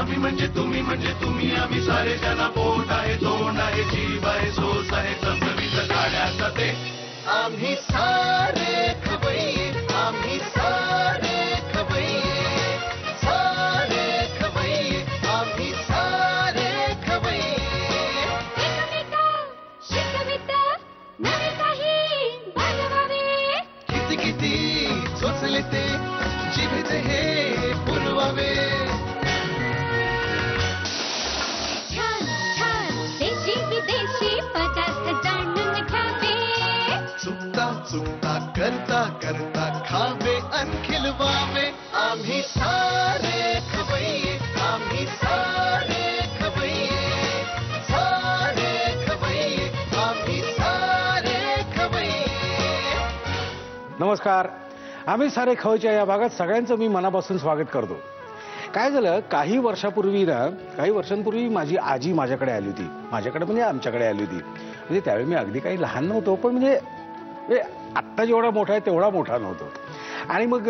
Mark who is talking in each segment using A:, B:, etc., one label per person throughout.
A: आम्ही म्हणजे तुम्ही आम्ही सारे ज्यांना पोट आहे तोंड आहे जीव आहे सोस आहे चमचमीत गाड्याचा ते आम्ही सारे खवय्ये आम्ही सारे खवय्ये सारे खवय्ये आम्ही सारे खवय्ये
B: एकमेका शिकविता नवे काही बनवावे
A: किती किती चोचले ते जिभेचे हे पुरवावे
B: छान छान देशी विदेशी पदार्थ जाणून घ्यावे
A: चुकता चुकता करता करता खावे अन खिलवावे आम्ही सारे खवय्ये आम्ही सारे खवय्ये सारे खवय्ये आम्ही सारे खवय्ये.
C: नमस्कार. आम्ही सारे खवय्ये या भागात सगळ्यांचं मी मनापासून स्वागत करतो. काय झालं, काही वर्षांपूर्वी माझी आजी माझ्याकडे आली होती. माझ्याकडे म्हणजे आमच्याकडे आली होती. म्हणजे त्यावेळी मी अगदी काही लहान नव्हतो, पण म्हणजे आत्ता जेवढा मोठा आहे तेवढा मोठा नव्हतो. आणि मग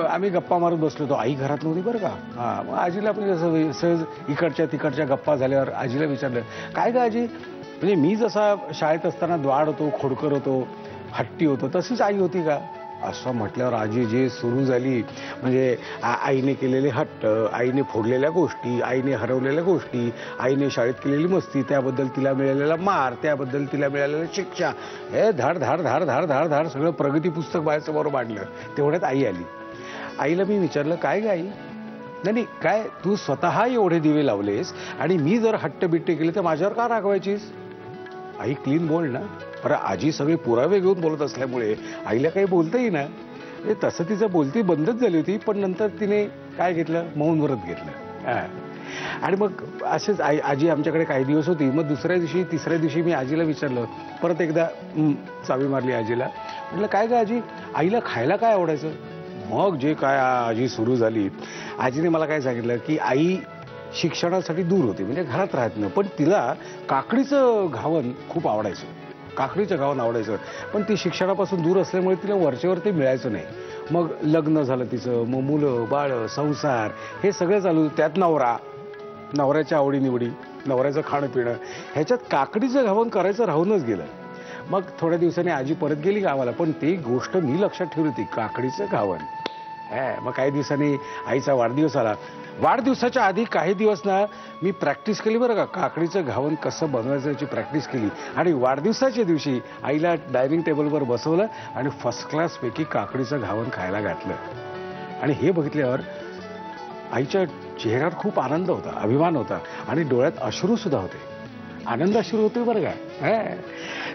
C: आम्ही गप्पा मारत बसलो होतो. आई घरात नव्हती बरं का. मग आजीला आपण जसं सहज इकडच्या तिकडच्या गप्पा झाल्यावर आजीला विचारलं, काय का आजी, म्हणजे मी जसा शाळेत असताना द्वाड होतो, खोडकर होतो, हट्टी होतो, तशीच आई होती का? असं म्हटल्यावर आजी जे सुरू झाली, म्हणजे आईने केलेले हट्ट, आईने फोडलेल्या गोष्टी, आईने हरवलेल्या गोष्टी, आईने शाळेत केलेली मस्ती, त्याबद्दल तिला मिळालेला मार, त्याबद्दल तिला मिळालेल्या शिक्षा, हे धाड धाड धाड धाड धाड धाड सगळं प्रगती पुस्तक बाहेरसमोर मांडलं. तेवढ्यात आई आली. आईला मी विचारलं, काय ग आई, नाही काय तू स्वतः एवढे दिवे लावलेस आणि मी जर हट्ट बिट्टे केले तर माझ्यावर का रागवायचीस? आई क्लीन बोल ना. बरं, आजी सगळे पुरावे घेऊन बोलत असल्यामुळे आईला काही बोलताही ना. तसं तिचं बोलती बंदच झाली होती, पण नंतर तिने काय घेतलं, मौन व्रत घेतलं. आणि मग असेच आजी आमच्याकडे काही दिवस होती. मग दुसऱ्या दिवशी तिसऱ्या दिवशी मी आजीला विचारलं, परत एकदा चावी मारली आजीला. म्हटलं, काय का आजी, आईला खायला काय आवडायचं? मग जे काय आजी सुरू झाली. आजीने मला काय सांगितलं की आई शिक्षणासाठी दूर होती, म्हणजे घरात राहत नाही, पण तिला काकडीचं घावन खूप आवडायचं. काकडीचं घावन आवडायचं, पण ती शिक्षणापासून दूर असल्यामुळे तिला वरचेवर ते मिळायचं नाही. मग लग्न झालं तिचं, मग मुलं बाळ, संसार, हे सगळं चालू. त्यात नवऱ्याच्या आवडीनिवडी, नवऱ्याचं खाणं पिणं, ह्याच्यात काकडीचं घावन करायचं राहूनच गेलं. मग थोड्या दिवसांनी आजी परत गेली गावाला, पण ती गोष्ट मी लक्षात ठेवली होती, काकडीचं घावन. मग काही दिवसांनी आईचा वाढदिवस आला. वाढदिवसाच्या आधी काही दिवस ना मी प्रॅक्टिस केली बरं का, काकडीचं घावन कसं बनवायचं याची प्रॅक्टिस केली. आणि वाढदिवसाच्या दिवशी आईला डायनिंग टेबलवर बसवलं आणि फर्स्ट क्लासपैकी काकडीचं घावन खायला घातलं. आणि हे बघितल्यावर आईच्या चेहऱ्यावर खूप आनंद होता, अभिमान होता, आणि डोळ्यात अश्रू सुद्धा होते. आनंद अश्रू होते बरं का.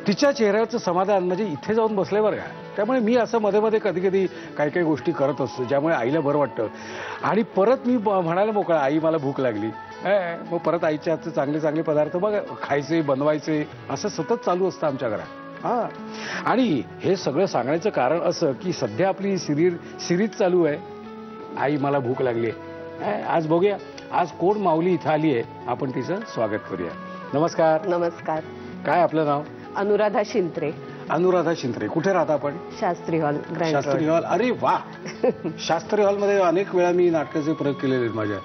C: तिच्या चेहऱ्यावरचं समाधान म्हणजे इथे जाऊन बसले बरं का. त्यामुळे मी असं मध्ये मध्ये कधी कधी काही काही गोष्टी करत असतो, ज्यामुळे आईला बरं वाटतं. आणि परत मी म्हणायला मोकळा, आई मला भूक लागली. मग परत आईच्या हातचे चांगले चांगले पदार्थ बघा खायचे, बनवायचे, असं सतत चालू असतं आमच्या घरात. आणि हे सगळं सांगण्याचं कारण असं की सध्या आपली सिरीज चालू आहे, आई मला भूक लागली. आज बघूया आज कोण माऊली इथं आली आहे, आपण तिचं स्वागत करूया. नमस्कार.
D: नमस्कार.
C: काय आपलं नाव?
D: अनुराधा शिंत्रे.
C: अनुराधा शिंत्रे. कुठे राहता आपण?
D: Shastri hall, grand road.
C: Shastri hall. अरे वा. शास्त्री हॉलमध्ये अनेक वेळा मी नाटकाचे प्रयोग केलेले आहेत माझ्या.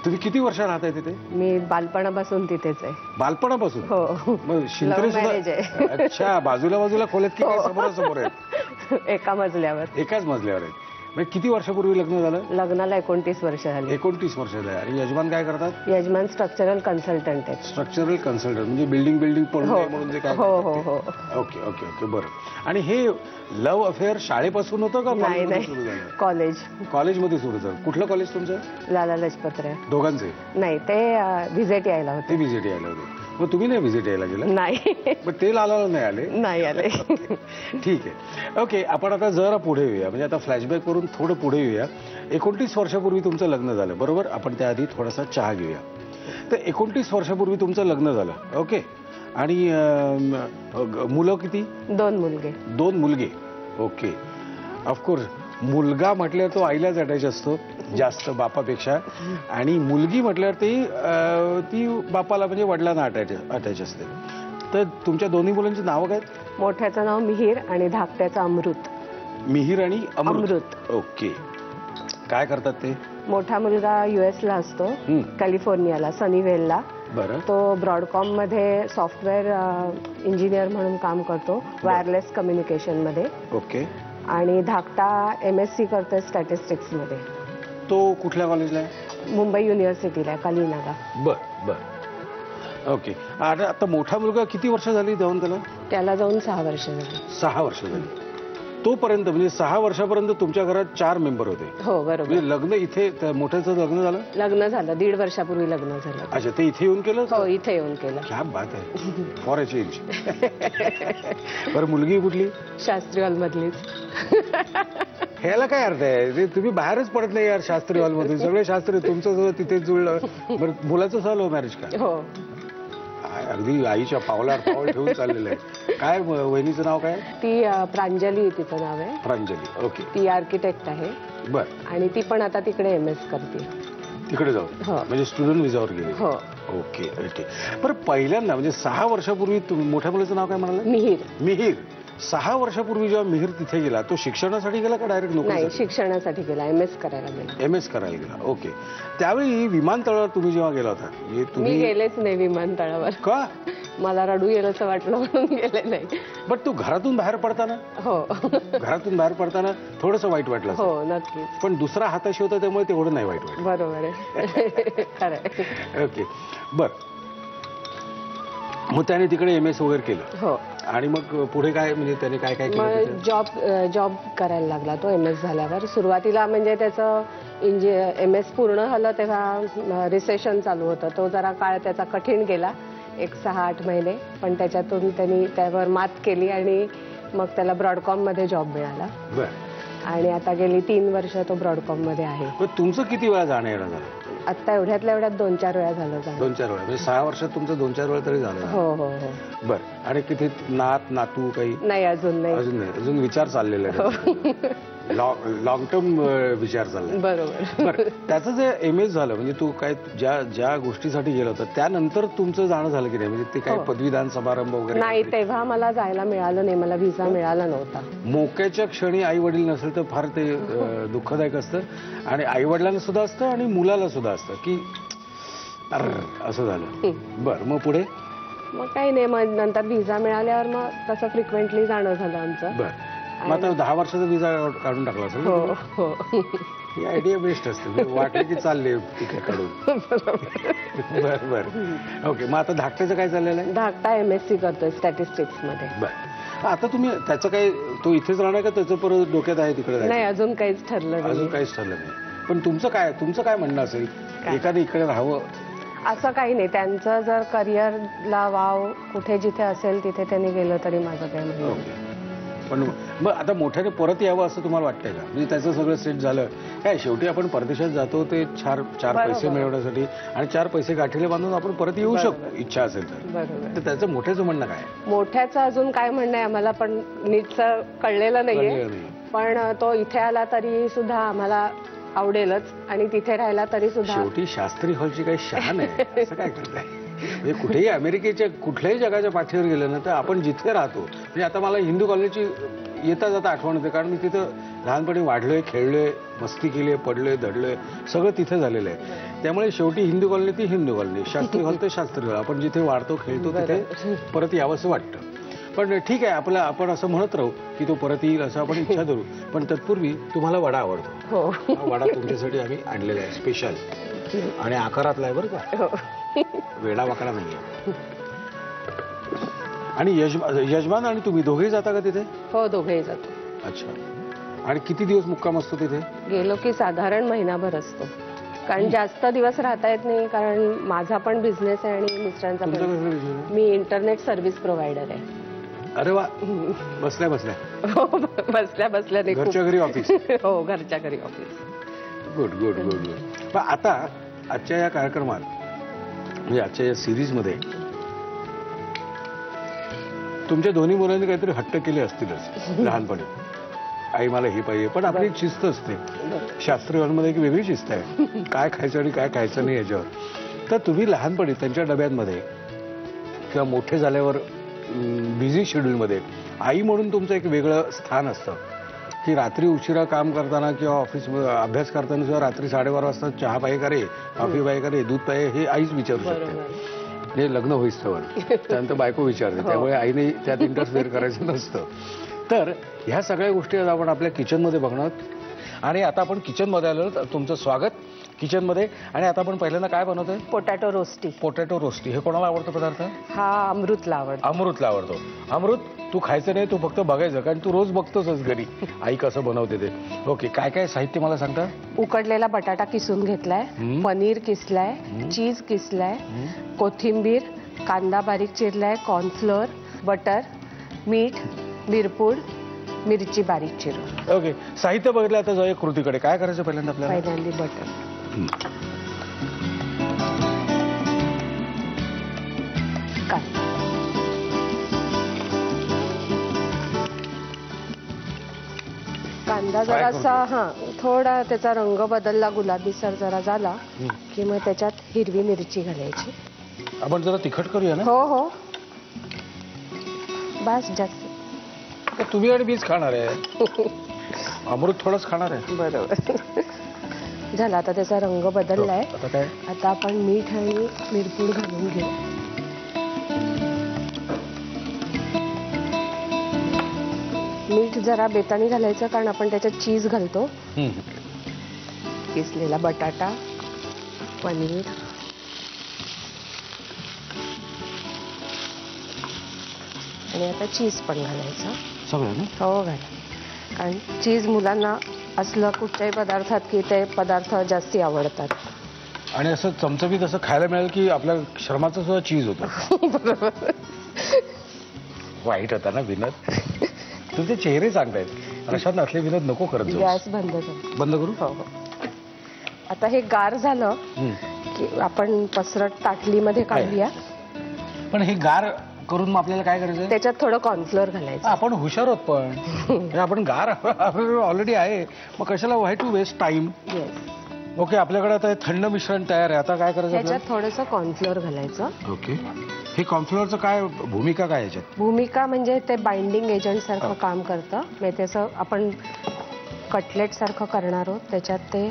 C: तुम्ही किती वर्ष राहताय तिथे?
D: मी बालपणापासून तिथेच आहे.
C: बालपणापासून?
D: हो.
C: मग शिंत्रे सुद्धा? अच्छा, बाजूला खोल्यात की समोर आहेत?
D: एका मजल्यावर.
C: एकाच मजल्यावर आहेत. म्हणजे किती वर्षापूर्वी लग्न झालं?
D: लग्नाला 29 वर्ष झाली.
C: 29 वर्ष झाली. आणि यजमान काय करतात?
D: यजमान स्ट्रक्चरल कन्सल्टंट आहेत.
C: स्ट्रक्चरल कन्सल्टंट म्हणजे बिल्डिंग पडून म्हणून जे काय?
D: हो हो हो.
C: ओके बरं. आणि हे लव्ह अफेअर शाळेपासून होतं का?
D: नाही,
C: कॉलेजमध्ये सुरू झालं. कुठलं कॉलेज तुमचं?
D: लाला लजपत राय.
C: दोघांचे?
D: नाही, ते व्हिजिट यायला होते.
C: ते व्हिजिट यायला होते. मग तुम्ही नाही व्हिजिट यायला गेला?
D: नाही.
C: मग ते लालाला नाही आले?
D: नाही आले.
C: ठीक आहे. ओके, आपण आता जरा पुढे येऊया, म्हणजे आता फ्लॅशबॅक करून थोडं पुढे येऊया. 29 वर्षापूर्वी तुमचं लग्न झालं बरोबर. आपण त्याआधी थोडासा चहा घेऊया. तर 29 वर्षापूर्वी तुमचं लग्न झालं. ओके. आणि मुलं किती?
D: 2 मुलगे.
C: 2 मुलगे. ओके. ऑफकोर्स मुलगा म्हटल्यावर तो आईलाच अटॅच असतो जास्त बापापेक्षा, आणि मुलगी म्हटल्यावर ती बापाला म्हणजे वडिलांना अटॅच असते. तर तुमच्या दोन्ही मुलांची नावं काय?
D: मोठ्याचं नाव मिहीर आणि धाकट्याचं अमृत.
C: मिहीर आणि अमृत. ओके. काय करतात ते?
D: मोठा मुलगा US ला असतो,
C: हं.
D: कॅलिफोर्नियाला सनीवेलला.
C: बरं.
D: तो ब्रॉडकॉम मध्ये सॉफ्टवेअर इंजिनियर म्हणून काम करतो, वायरलेस कम्युनिकेशन मध्ये.
C: ओके.
D: आणि धाकटा MSc करतोय स्टॅटिस्टिक्स मध्ये.
C: तो कुठल्या कॉलेजला आहे?
D: मुंबई युनिव्हर्सिटीला कलिनाला.
C: बर. ओके. आता मोठा मुलगा किती वर्ष झाली जाऊन त्याला?
D: त्याला जाऊन 6 वर्ष झाली.
C: 6 वर्ष झाली. तोपर्यंत म्हणजे 6 वर्षापर्यंत तुमच्या घरात 4 मेंबर होते.
D: हो बरोबर.
C: म्हणजे लग्न इथे मोठ्याचं लग्न झालं?
D: लग्न झालं 1.5 वर्षापूर्वी लग्न झालं.
C: अच्छा, ते इथे येऊन केलं?
D: हो, इथे येऊन केलं.
C: क्या बात आहे, फॉर अ चेंज. बरं, मुलगी कुठली?
D: शास्त्री हॉल मधलीच.
C: ह्याला काय अर्थ आहे? ते तुम्ही बाहेरच पडत नाही यार शास्त्री हॉलमध्ये. सगळे शास्त्री तुमचं सगळं तिथेच जुळलं. बरं, मुलाचं झालं लव्ह मॅरेज का?
D: हो.
C: अगदी आईच्या पावलावर पाऊल ठेवून चाललेलं आहे. काय वहिनीचं नाव काय?
D: ती प्रांजली तिचं नाव आहे.
C: प्रांजली. ओके.
D: ती आर्किटेक्ट आहे.
C: बर.
D: आणि ती पण आता तिकडे MS करते.
C: तिकडे जाऊन?
D: हो.
C: म्हणजे स्टुडंट विजावर गेली?
D: हो.
C: Okay okay. बरं, पहिल्यांदा म्हणजे 6 वर्षापूर्वी मोठ्या मुलाचं नाव काय म्हणाल?
D: मिहीर.
C: मिहीर. 6 वर्षापूर्वी जेव्हा मिहीर तिथे गेला, तो शिक्षणासाठी गेला का डायरेक्ट नोकरी?
D: नाही, शिक्षणासाठी गेला, MS करायला गेला.
C: MS करायला गेला. ओके. त्यावेळी विमानतळावर तुम्ही जेव्हा गेला होता, म्हणजे
D: मी
C: तुम्ही
D: गेलेच नाही विमानतळावर.
C: का?
D: मला रडू येईल असं वाटलं म्हणून गेले नाही.
C: बट तू घरातून बाहेर पडताना
D: हो.
C: घरातून बाहेर पडताना थोडंसं वाईट वाटलं असेल.
D: हो नक्कीच.
C: पण दुसरा हाताशी होता त्यामुळे तेवढं नाही वाईट वाटलं.
D: बरोबर आहे. खरंय.
C: ओके. बर. मग त्याने तिकडे MS वगैरे केलं.
D: हो.
C: आणि मग पुढे काय, म्हणजे त्याने काय काय केलं
D: मग
C: तिथे?
D: जॉब करायला लागला तो MS झाल्यावर. सुरुवातीला म्हणजे त्याचं MS पूर्ण झालं तेव्हा रिसेशन चालू होतं. तो जरा काळ त्याचा कठीण गेला, 6-8 महिने. पण त्याच्यातून त्यांनी त्यावर मात केली आणि मग त्याला ब्रॉडकॉम मध्ये जॉब मिळाला.
C: बर.
D: आणि आता गेली 3 वर्ष तो ब्रॉडकॉम मध्ये आहे.
C: मग तुमचं किती वेळा जाणं येणं झालं?
D: आता एवढ्यातल्या एवढ्यात 2-4 वेळा झालं.
C: 2-4 वेळा. म्हणजे 6 वर्षात तुमचं 2-4 वेळा तरी झालं?
D: हो हो हो.
C: बर. आणि किती नातू काही?
D: नाही, अजून नाही.
C: अजून नाही. अजून विचार चाललेला आहे. लॉंग टर्म विचार चाललाय.
D: बरोबर.
C: बरं, त्याचं जे MS झालं, म्हणजे तू काय ज्या गोष्टीसाठी गेला होता त्यानंतर तुमचं जाणं झालं की नाही? म्हणजे ते काय पदवीदान समारंभ वगैरे?
D: नाही, तेव्हा मला जायला मिळालं नाही. मला व्हिसा मिळाला नव्हता.
C: मोक्याच्या क्षणी आई वडील नसेल तर फार ते दुःखदायक असतं. आणि आई वडिलांना सुद्धा असतं आणि मुलाला सुद्धा असतं की असं झालं. बरं, मग पुढे?
D: मग काही नाही. मग नंतर व्हिसा मिळाल्यावर मग तसं फ्रिक्वेंटली जाणं झालं आमचं.
C: बरं. मग आता 10 वर्षाचा विजा काढून टाकला असेल?
D: हो हो.
C: ही आयडिया बेस्ट असते. वाटलं की चालले तिकडे काढून. बरं बरं. ओके. मग आता धाकट्याचं काय चाललेलं आहे?
D: धाकटा MSc करतोय स्टॅटिस्टिक्स मध्ये.
C: बरं. आता तुम्ही त्याचं काय, तो इथेच राहणार का त्याचं परत डोक्यात आहे तिकडे?
D: नाही, अजून काहीच ठरलं नाही.
C: अजून काहीच ठरलं नाही. पण तुमचं काय म्हणणं असेल? एखादं इकडे राहावं
D: असं काही नाही. त्यांचं जर करिअरला वाव कुठे जिथे असेल तिथे त्यांनी गेलं तरी माझं काही म्हणणं नाही.
C: ओके. पण मग आता मोठ्याने परत यावं असं तुम्हाला वाटतंय का? म्हणजे त्याचं सगळं सेट झालं काय? शेवटी आपण परदेशात जातो ते चार पैसे मिळवण्यासाठी, आणि 4 पैसे गाठीले बांधून आपण परत येऊ शकतो इच्छा असेल तर.
D: बरोबर.
C: तर त्याचं मोठ्याचं म्हणणं काय?
D: मोठ्याचं अजून काय म्हणणं आहे आम्हाला पण नीटचं कळलेलं नाहीये. पण तो इथे आला तरी सुद्धा आम्हाला आवडेलच आणि तिथे राहिला तरी सुद्धा.
C: शेवटी शास्त्री हॉलची काही शान आहे असं काय करताय? म्हणजे कुठेही अमेरिकेच्या कुठल्याही जगाच्या पाठीवर गेलं ना तर आपण जिथे राहतो, म्हणजे आता मला हिंदू कॉलनीची येता जाता आठवण येते, कारण मी तिथं लहानपणी वाढलोय, खेळलोय, मस्ती केली, पडलोय, धडलोय, सगळं तिथे झालेलं आहे. त्यामुळे शेवटी हिंदू कॉलनी ती हिंदू कॉलनी, शास्त्री हॉल ते शास्त्री हॉल. आपण जिथे वाढतो खेळतो तिथे परत यावंसं वाटतं. पण ठीक आहे, आपण असं म्हणत राहू की तो परत येईल असं आपण इच्छा धरू. पण तत्पूर्वी तुम्हाला वडा आवडतो.
D: हो.
C: वडा तुमच्यासाठी आम्ही आणलेला आहे स्पेशल, आणि आकारातला आहे बरं का, वेडा वाकडा नाहीये. आणि यजमान आणि तुम्ही दोघेही जाता का तिथे?
D: हो, दोघेही जातो.
C: अच्छा. आणि किती दिवस मुक्काम असतो तिथे?
D: गेलो की साधारण महिनाभर असतो, कारण जास्त दिवस राहता येत नाही, कारण माझा पण बिझनेस आहे आणि मिस्टरांचा पण. मी इंटरनेट सर्व्हिस प्रोव्हायडर आहे.
C: अरे वा, बसल्या बसल्या.
D: हो, बसल्या बसल्या नाही.
C: घरच्या घरी ऑफिस?
D: हो, घरच्या घरी office.
C: Good good good good. पण आता आजच्या या कार्यक्रमात, म्हणजे आजच्या या सिरीजमध्ये तुमच्या दोन्ही मुलांनी काहीतरी हट्ट केले असतीलच लहानपणी. आई मला हे पाहिजे. पण आपली एक शिस्त असते, शास्त्री हॉलमध्ये एक वेगळी शिस्त आहे, काय खायचं आणि काय खायचं नाही याच्यावर. तर तुम्ही लहानपणी त्यांच्या डब्यांमध्ये किंवा मोठे झाल्यावर बिझी शेड्यूलमध्ये आई म्हणून तुमचं एक वेगळं स्थान असतं. की रात्री उशिरा काम करताना किंवा ऑफिस अभ्यास करताना सुद्धा रात्री 12:30 वाजता चहा पाहिजे का रे, कॉफी पाहिजे का रे, दूध पाहिजे, हे आईच विचारू शकते.
D: बरोबर.
C: हे लग्न होईस्तवर त्यानंतर बायको विचारते, त्यामुळे आईने त्यात इंटरफेअर करायचं नसतं. तर ह्या सगळ्या गोष्टी आज आपण आपल्या किचनमध्ये बघणार आणि आता आपण किचनमध्ये आलो. तुमचं स्वागत किचनमध्ये. आणि आता आपण पहिल्यांदा काय बनवतोय?
D: पोटॅटो रोस्टी.
C: पोटॅटो रोस्टी. हे कोणाला आवडतो पदार्थ?
D: हा अमृतला आवडतो.
C: अमृतला आवडतो. अमृत, तू खायचं नाही, तू फक्त बघायचं, कारण तू रोज बघतोच घरी आई कसं बनवते ते. ओके, काय काय साहित्य मला सांगता?
D: उकडलेला बटाटा किसून घेतलाय, पनीर किसलाय, चीज किसलाय, कोथिंबीर, कांदा बारीक चिरलाय, कॉर्नफ्लोअर, बटर, मीठ, मिरपूड, मिरची बारीक चिरून.
C: ओके, साहित्य बघितलं. आता जाऊया कृतीकडे. काय करायचं पहिल्यांदा आपल्याला?
D: पहिल्यांदा बटर, कांदा जरासा थोडा त्याचा रंग बदलला, गुलाबीसर जरा झाला की मग त्याच्यात हिरवी मिरची घालायची.
C: आपण जरा तिखट करूया ना?
D: हो हो, बस जास्त.
C: तुम्ही आणि मीच खाणार आहे. अमृत थोडंच खाणार आहे.
D: बरोबर. झाला आता त्याचा रंग बदललाय.
C: आता काय?
D: आता आपण मीठ आणि मिरपूड घालून घेऊ. मीठ जरा बेतानी घालायचं, कारण आपण त्याच्यात चीज घालतो. किसलेला बटाटा, पनीर, आणि आता चीज पण घालायचं
C: सगळं ना?
D: हो घाल, कारण चीज मुलांना असलं कुठल्याही पदार्थात की ते पदार्थ जास्ती आवडतात.
C: आणि असं चमचमीत असं खायला मिळेल की आपल्या श्रमाचा सुद्धा चीज होतो.
D: बरोबर.
C: वाईट होता ना विनोद? तुमचे चेहरे सांगतायत. प्रशांत नसले विनोद नको करत जाऊस.
D: गॅस बंद कर.
C: बंद करू?
D: हो हो. आता हे गार झालं की आपण पसरट ताटलीमध्ये काढूया.
C: पण हे गार करून मग आपल्याला काय करायचं?
D: त्याच्यात थोडं कॉर्नफ्लोअर घालायचं.
C: आपण हुशार आहोत, पण आपण गार ऑलरेडी आहे, मग कशाला why to waste time.
D: Yes.
C: Okay, आपल्याकडे आता हे थंड मिश्रण तयार आहे. आता काय करायचं?
D: त्याच्यात थोडंसं कॉर्नफ्लोअर घालायचं.
C: ओके, हे कॉर्नफ्लोअरचं काय भूमिका काय याच्यात?
D: भूमिका म्हणजे ते बाइंडिंग एजंट सारखं काम करतं. म्हणजे त्याचं आपण कटलेट सारखं करणार आहोत, त्याच्यात ते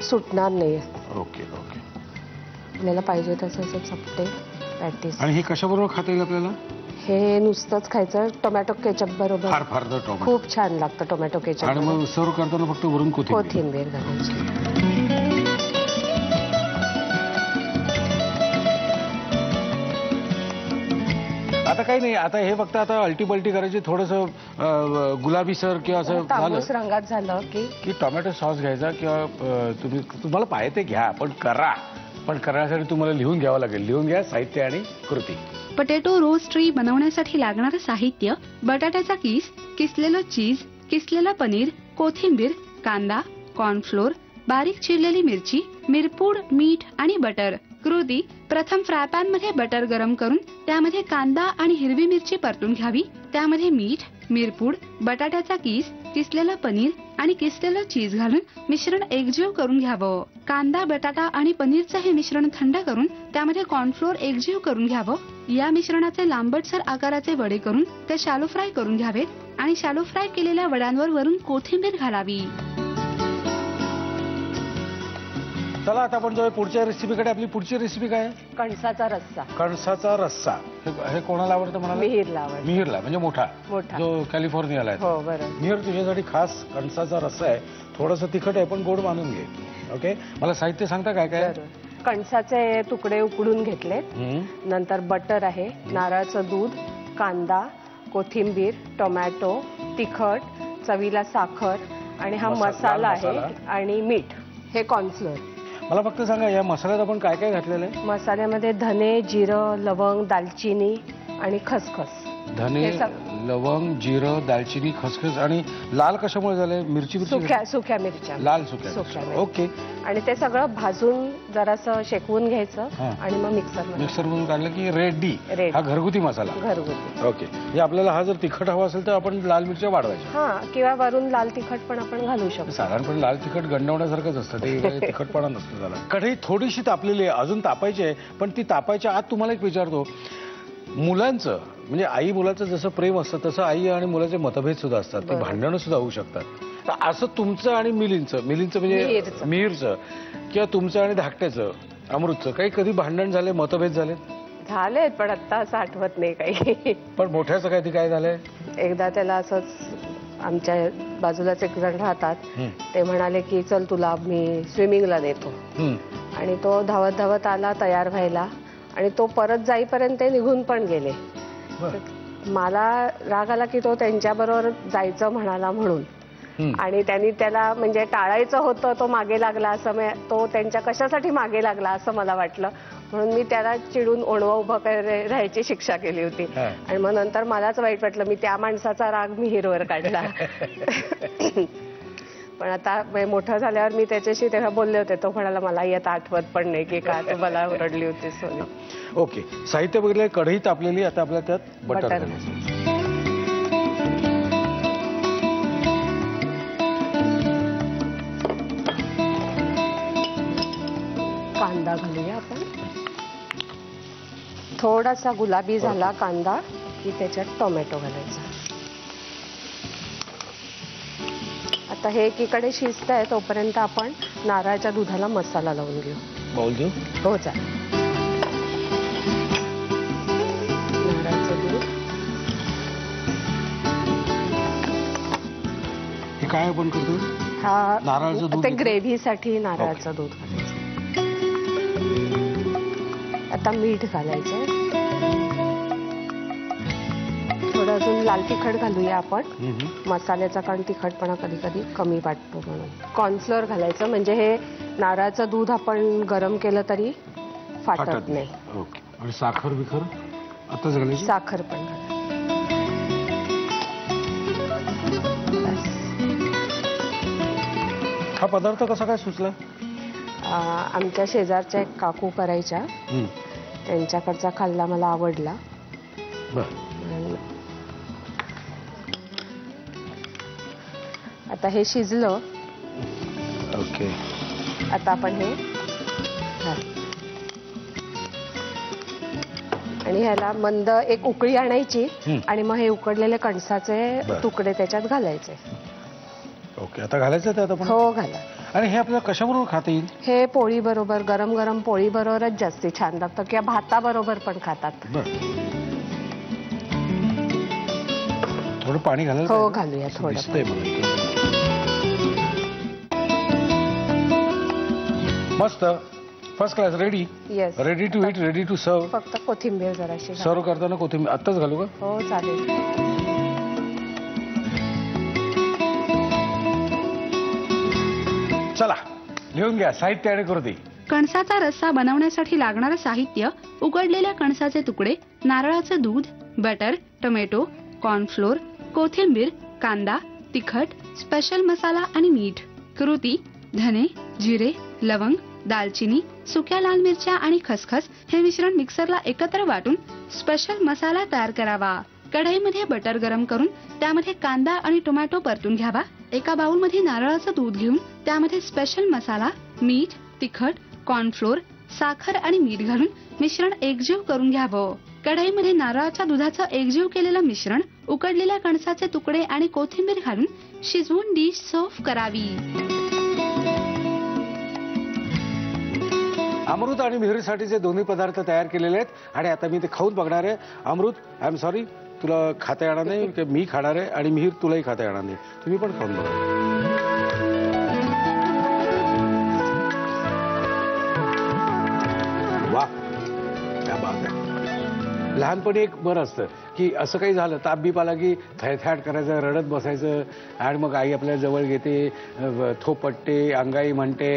D: सुटणार नाही.
C: Okay okay.
D: आपल्याला पाहिजे तसं असं चपटे पॅटीस.
C: आणि हे कशाबरोबर खाता येईल आपल्याला?
D: हे नुसतंच खायचं टोमॅटो केचप बरोबर.
C: फार फार तर टोमॅटो
D: खूप छान लागतं टोमॅटो केचप.
C: आणि मग सर्व करताना फक्त वरून
D: कोथिंबीर घालायची.
C: आता काही नाही, आता हे फक्त आता अल्टी करायची, थोडंसं गुलाबीसर किंवा असं झालं
D: तांबूस रंगात झालं की
C: टोमॅटो सॉस घ्यायचा किंवा तुम्हाला पाहिजे ते घ्या, पण करा. पण करण्यासाठी तुम्हाला लिहून घ्यावं लागेल. लिहून घ्या साहित्य आणि कृती.
E: पोटॅटो रोस्टी बनवण्यासाठी लागणारं साहित्य: बटाट्याचा किस, किसलेलं चीज, किसलेलं पनीर, कोथिंबीर, कांदा, कॉर्नफ्लोअर, बारीक चिरलेली मिरची, मिरपूड, मीठ आणि बटर. कृती: प्रथम फ्राय पॅन मध्ये बटर गरम करून त्यामध्ये कांदा आणि हिरवी मिरची परतून घ्यावी. त्यामध्ये मीठ, मिरपूड, बटाट्याचा किस, किसलेलं पनीर आणि किसलेलं चीज घालून मिश्रण एकजीव करून घ्यावं. कांदा, बटाटा आणि पनीरचं हे मिश्रण थंड करून त्यामध्ये कॉर्नफ्लोअर एकजीव करून घ्यावं. या मिश्रणाचे लांबटसर आकाराचे वडे करून ते शालो फ्राय करून घ्यावेत आणि शालो फ्राय केलेल्या वड्यांवर वरून कोथिंबीर घालावी.
C: चला आता आपण जाऊया पुढच्या रेसिपीकडे. आपली पुढची रेसिपी काय आहे?
D: कणसाचा रस्सा.
C: कणसाचा रस्सा. हे कोणाला आवडतं म्हणाला?
D: मिहिरला आवडतं.
C: मिहिरला म्हणजे मोठा
D: मोठा
C: जो कॅलिफोर्नियाला आहे.
D: हो बरं.
C: मिहिर, तुझ्यासाठी खास कणसाचा रस्सा आहे. थोडंसं तिखट आहे पण गोड मानून घे. ओके, मला साहित्य सांगता काय काय?
D: कणसाचे तुकडे उकडून घेतले. नंतर बटर आहे, नारळाचं दूध, कांदा, कोथिंबीर, टोमॅटो, तिखट, चवीला साखर आणि हा मसाला आहे आणि मीठ. हे कॉर्नफ्लोअर.
C: मला फक्त सांगा, या मसाल्यात आपण काय काय घातलेलं आहे?
D: मसाल्यामध्ये धने, जिरं, लवंग, दालचिनी आणि खसखस.
C: धने, लवंग, जिरं, दालचिनी, खसखस. आणि लाल कशामुळे झाले? मिरची
D: सुक्या मिरच्या.
C: लाल सुक्या. ओके.
D: आणि ते सगळं भाजून जरासं शेकवून घ्यायचं आणि मग
C: मिक्सरमधून काढलं की रेडी. हा घरगुती मसाला.
D: घरगुती.
C: ओके. म्हणजे आपल्याला हा जर तिखट हवा असेल तर आपण लाल मिरच्या वाढवायच्या.
D: हा, किंवा वरून लाल तिखट पण आपण घालू शकतो.
C: साधारणपणे लाल तिखट गंडवण्यासारखंच असतं ते, तिखटपणा नसतं त्याला. कढई थोडीशी तापलेली आहे, अजून तापायची आहे. पण ती तापायच्या आत तुम्हाला एक विचारतो, मुलांचं म्हणजे आई मुलाचं जसं प्रेम असतं तसं आई आणि मुलाचे मतभेद सुद्धा असतात. ते भांडणं सुद्धा होऊ शकतात. तर असं तुमचं आणि मिलिंदचं म्हणजे
D: मिहिरचं.
C: मिहिरचं किंवा तुमचं आणि धाकट्याचं अमृतचं काही कधी भांडण झाले, मतभेद झाले?
D: झालेत, पण आता असं आठवत नाही काही.
C: पण मोठ्याचं काही काय झालंय?
D: एकदा त्याला असंच, आमच्या बाजूलाच एक जण राहतात, ते म्हणाले की चल तुला मी स्विमिंगला नेतो, आणि तो धावत धावत आला तयार व्हायला, आणि तो परत जाईपर्यंत ते निघून पण गेले. मला राग आला की तो त्यांच्याबरोबर जायचं म्हणाला म्हणून, आणि त्यांनी त्याला म्हणजे टाळायचं होतं, तो मागे लागला असं, तो त्यांच्या कशासाठी मागे लागला असं मला वाटलं, म्हणून मी त्याला चिडून ओणवा उभं राहायची शिक्षा केली होती. आणि मग नंतर मलाच वाईट वाटलं, मी त्या माणसाचा राग मिहिरवर काढला. पण आता मोठं झाल्यावर मी त्याच्याशी तेव्हा बोलले होते, तो म्हणाला मला आता आठवत पण नाही की का तू मला ओरडली होतीस.
C: ओके, साहित्य बघितलं, कढई तापलेली, आता आपल्या त्यात बटर
D: कांदा घालूया आपण. थोडासा गुलाबी झाला कांदा की त्याच्यात टोमॅटो घालायचा. आता हे एकीकडे शिजत आहे, तोपर्यंत आपण नारळाच्या दुधाला मसाला लावून घेऊ.
C: बाउल देऊ?
D: हो चालेल. नारळाचं दूध,
C: हे काय आपण करतो?
D: हा
C: नारळाचं दूध
D: ते ग्रेव्हीसाठी नारळाचं दूध घालायचं. आता मीठ घालायचं, थोडं अजून लाल तिखट घालूया आपण मसाल्याचा, कारण तिखटपणा कधी कधी कमी वाटतो म्हणून. कॉर्नफ्लोअर घालायचं, म्हणजे हे नारळाचं दूध आपण गरम केलं तरी फाटत नाही.
C: ओके. आणि साखर बिखर आताच घालायची?
D: साखर पण घालायची.
C: हा पदार्थ कसा काय सुचला?
D: आमच्या शेजारच्या एक काकू करायच्या, त्यांच्याकडचा खाल्ला, मला आवडला. आता हे शिजलं.
C: ओके.
D: आता आपण हे आणि ह्याला मंद एक उकळी आणायची, आणि मग हे उकडलेले कणसाचे तुकडे त्याच्यात घालायचे.
C: ओके, आता घालायचं त्यात आपण?
D: हो घाला.
C: आणि हे आपल्याला कशाबरोबर खाता येईल?
D: हे पोळी बरोबर, गरम गरम पोळी बरोबरच जास्ती छान लागतं, किंवा भाताबरोबर पण खातात.
C: थोडं पाणी घालायला?
D: हो घालूया थोडं.
C: मस्त, first class. Ready?
D: Yes.
C: Ready to eat, ready to serve.
D: फक्त कोथिंबीर जराशी
C: सर्व करताना कोथिंबीर आत्ताच घालू का?
D: हो चालेल.
C: चला लिहून घ्या, साहित्य आणि कृती.
E: कणसाचा रस्सा बनवण्यासाठी लागणारं साहित्य: उकडलेल्या कणसाचे तुकडे, नारळाचं दूध, बटर, टोमॅटो, कॉर्नफ्लोअर, कोथिंबीर, कांदा, तिखट, स्पेशल मसाला आणि मीठ. कृती: धने, जिरे, लवंग, दालचिनी, सुक्या लाल मिरच्या आणि खसखस हे मिश्रण मिक्सरला एकत्र वाटून स्पेशल मसाला तयार करावा. कढईमध्ये बटर गरम करून त्यामध्ये कांदा आणि टोमॅटो परतून घ्यावा. एका बाउलमध्ये नारळाचं दूध घेऊन त्यामध्ये स्पेशल मसाला, मीठ, तिखट, कॉर्नफ्लोअर, साखर आणि मीठ घालून मिश्रण एकजीव करून घ्यावं. कढईमध्ये नारळाच्या दुधाचं एकजीव केलेलं मिश्रण उकडलेल्या कणसाचे तुकडे आणि कोथिंबीर घालून शिजवून डिश सर्व्ह करावी.
C: अमृत आणि मिहिरसाठीचे दोन्ही पदार्थ तयार केलेले आहेत, आणि आता मी ते खाऊन बघणार आहे. अमृत, आय एम सॉरी, तुला खाता येणार नाही, मी खाणार आहे, आणि मिहिर तुलाही खाता येणार नाही. तुम्ही पण खाऊन बघा. वा, क्या बात आहे. लहानपणी एक बरं असतं की असं काही झालं, ताप बीप आला की थैथाट करायचं, रडत बसायचं, आणि मग आई आपल्या जवळ घेते, थोपटते, अंगाई म्हणते,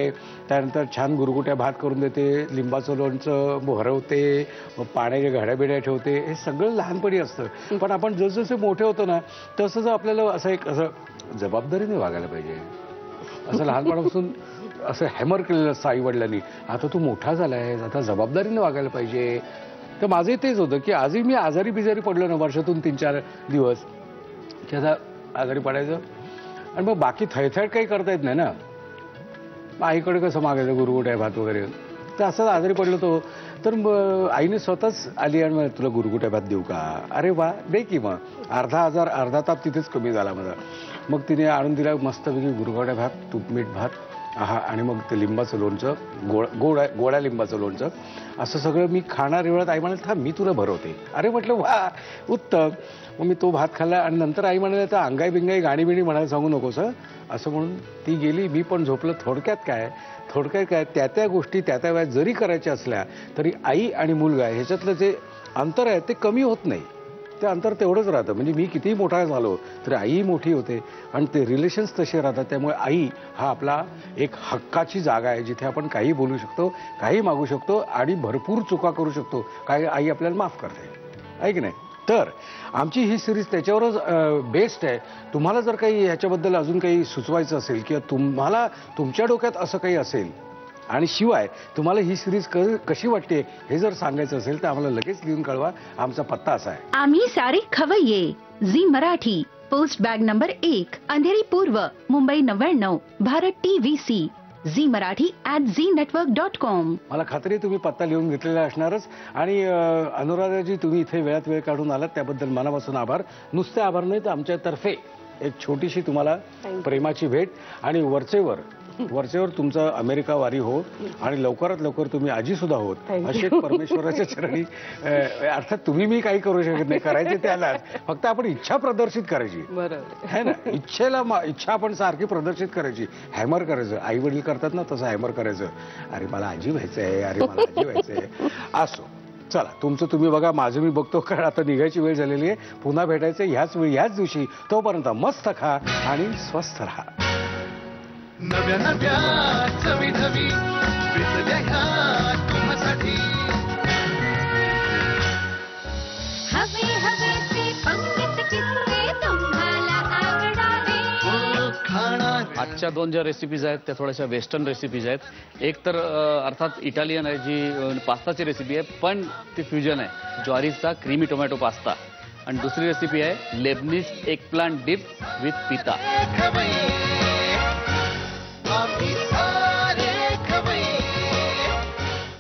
C: त्यानंतर छान गुरगुट्या भात करून देते, लिंबाचं लोणचं भरवते, मग पाण्याच्या घड्याबिड्या ठेवते. हे सगळं लहानपणी असतं. पण आपण जसजसे मोठे होतो ना, तसं आपल्याला असं एक असं जबाबदारीने वागायला पाहिजे, असं लहानपणापासून असं हॅमर केलेलं असतं आई वडिलांनी. आता तू मोठा झालाय, आता जबाबदारीने वागायला पाहिजे. तर माझंही तेच होतं की आजही मी आजारी बिजारी पडलो ना, वर्षातून 3-4 दिवस, की आता आजारी पडायचं, आणि मग बाकी थैथैट काही करता येत नाही ना. आईकडे कसं मागायचं गुरगुट्या भात वगैरे. तर असंच आजारी पडलो तो, तर मग आईने स्वतःच आली आणि मग तुला गुरगुट्या भात देऊ का? अरे वा, दे की. मग अर्धा ताप तिथेच कमी झाला माझा. मग तिने आणून दिला मस्तपैकी गुरगावड्या भात, तूप मीठ भात, आहा, आणि मग ते लिंबाचं लोणचं, गोड्या लिंबाचं लोणचं, असं सगळं मी खाणार वेळात आई म्हणाली, थांब मी तुला भरवते. अरे म्हटलं वा, उत्तम. मग मी तो भात खाल्ला आणि नंतर आई म्हणाली, तर अंगाई बिंगाई गाणी बिणी म्हणायला सांगू नकोस असं म्हणून ती गेली. मी पण झोपलं. थोडक्यात काय त्या गोष्टी त्या वेळात जरी करायच्या असल्या तरी आई आणि मुलगा ह्याच्यातलं जे अंतर आहे ते कमी होत नाही. ते अंतर तेवढंच राहतं. म्हणजे मी कितीही मोठा झालो तरी आईही मोठी होते आणि ते रिलेशन्स तसे राहतात. त्यामुळे आई हा आपला एक हक्काची जागा आहे, जिथे आपण काही बोलू शकतो, काही मागू शकतो आणि भरपूर चुका करू शकतो. काही आई आपल्याला माफ करते, आहे की नाही. तर आमची ही सिरीज त्याच्यावरच बेस्ट आहे. तुम्हाला जर काही ह्याच्याबद्दल अजून काही सुचवायचं असेल किंवा तुम्हाला तुमच्या डोक्यात असं काही असेल आणि शिवाय तुम्हाला ही सिरीज कशी वाटते हे जर सांगायचं असेल तर आम्हाला लगेच लिहून कळवा. आमचा पत्ता असा आहे,
F: आम्ही सारे खवय्ये, Zee Marathi, post bag number 1, Andheri पूर्व, मुंबई 99, भारत TVC, झी मराठी @ZNetwork.com.
C: मला खात्री आहे तुम्ही पत्ता लिहून घेतलेला असणारच. आणि अनुराधाजी, तुम्ही इथे वेळात वेळ काढून आलात त्याबद्दल मनापासून आभार. नुसते आभार नाही तर आमच्यातर्फे एक छोटीशी तुम्हाला प्रेमाची भेट. आणि वरचेवर तुमचं अमेरिका वारी हो आणि लवकरात लवकर तुम्ही आजी सुद्धा होत, अशी एक परमेश्वराच्या चरणी. अर्थात तुम्ही मी काही करू शकत नाही, करायचे त्यालाच, फक्त आपण इच्छा प्रदर्शित करायची,
D: बरोबर
C: है ना. इच्छा आपण सारखी प्रदर्शित करायची, हॅमर करायचं. आई वडील करतात ना तसं हॅमर करायचं. अरे मला आजी व्हायचंय, अरे मला आजी व्हायचंय. असो, चला तुमचं तुम्ही बघा, माझं मी बघतो, कारण आता निघायची वेळ झालेली आहे. पुन्हा भेटायचं ह्याच दिवशी. तोपर्यंत मस्त खा आणि स्वस्थ राहा.
A: नव्या नव्या चवी धवी विसरल्या ह्या तुम्हासाठी.
B: हवे पंडित किस्से तुम्हाला आवडावे.
A: खाणार
G: आजच्या 2 ज्या रेसिपीज आहेत त्या थोड्याशा वेस्टर्न रेसिपीज आहेत. एक तर अर्थात इटालियन आहे, जी पास्ताची रेसिपी आहे, पण ती फ्युजन आहे, ज्वारीचा क्रीमी टोमॅटो पास्ता. आणि दुसरी रेसिपी आहे Lebanese eggplant dip with pita.
A: खवय्ये